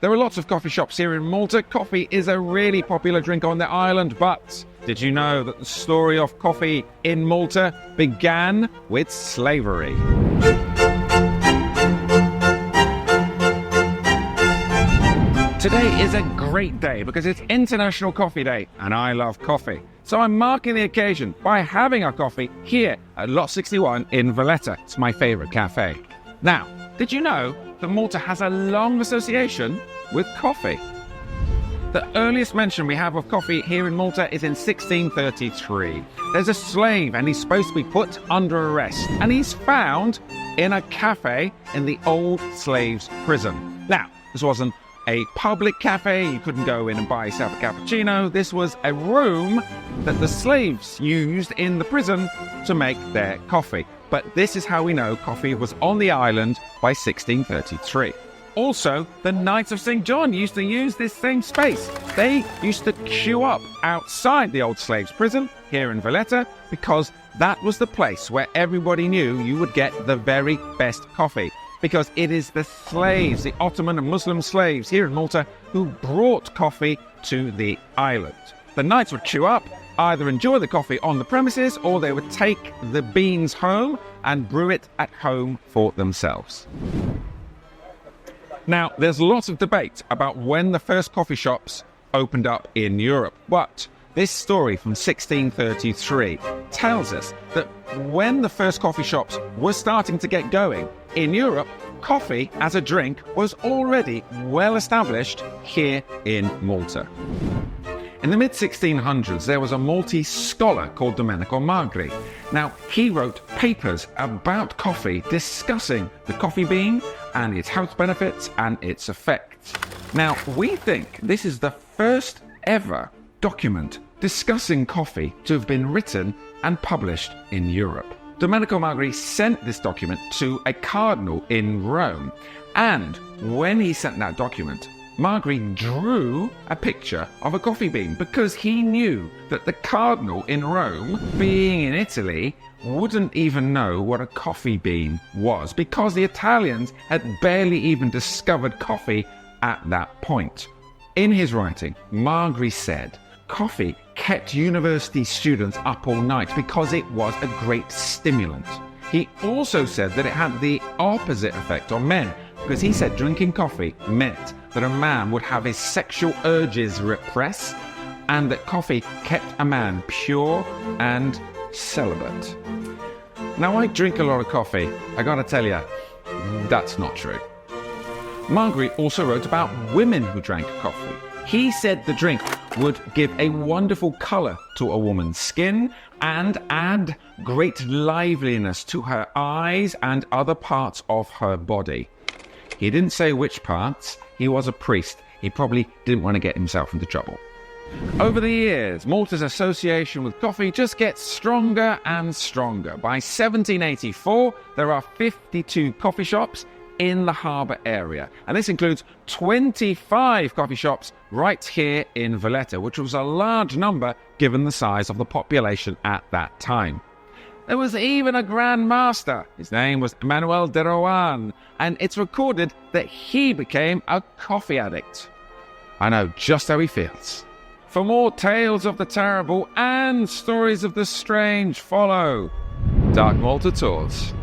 There are lots of coffee shops here in Malta. Coffee is a really popular drink on the island, but did you know that the story of coffee in Malta began with slavery? Today is a great day because it's International Coffee Day and I love coffee. So I'm marking the occasion by having a coffee here at Lot 61 in Valletta. It's my favourite cafe. Now, did you know that Malta has a long association with coffee? The earliest mention we have of coffee here in Malta is in 1633. There's a slave and he's supposed to be put under arrest and he's found in a cafe in the old slaves' prison. Now, this wasn't a public cafe, you couldn't go in and buy yourself a cappuccino. This was a room that the slaves used in the prison to make their coffee. But this is how we know coffee was on the island by 1633. Also, the Knights of St. John used to use this same space. They used to queue up outside the old slaves' prison here in Valletta because that was the place where everybody knew you would get the very best coffee. Because it is the slaves, the Ottoman and Muslim slaves here in Malta, who brought coffee to the island. The knights would queue up, either enjoy the coffee on the premises, or they would take the beans home and brew it at home for themselves. Now, there's lots of debate about when the first coffee shops opened up in Europe, but this story from 1633 tells us that when the first coffee shops were starting to get going in Europe, coffee as a drink was already well established here in Malta. In the mid-1600s, there was a Maltese scholar called Domenico Magri. Now, he wrote papers about coffee discussing the coffee bean and its health benefits and its effects. Now, we think this is the first ever document discussing coffee to have been written and published in Europe. Domenico Magri sent this document to a cardinal in Rome, and when he sent that document, Magri drew a picture of a coffee bean because he knew that the cardinal in Rome, being in Italy, wouldn't even know what a coffee bean was because the Italians had barely even discovered coffee at that point. In his writing, Magri said, coffee kept university students up all night because it was a great stimulant. He also said that it had the opposite effect on men because he said drinking coffee meant that a man would have his sexual urges repressed and that coffee kept a man pure and celibate. Now, I drink a lot of coffee. I gotta tell you, that's not true. Magri also wrote about women who drank coffee. He said the drink would give a wonderful colour to a woman's skin and add great liveliness to her eyes and other parts of her body. He didn't say which parts. He was a priest. He probably didn't want to get himself into trouble. Over the years, Malta's association with coffee just gets stronger and stronger. By 1784, there are 52 coffee shops in the harbour area, and this includes 25 coffee shops right here in Valletta, which was a large number given the size of the population at that time. There was even a Grand Master. His name was Emmanuel de Rohan, and it's recorded that he became a coffee addict. I know just how he feels. For more tales of the terrible and stories of the strange, follow Dark Malta Tours.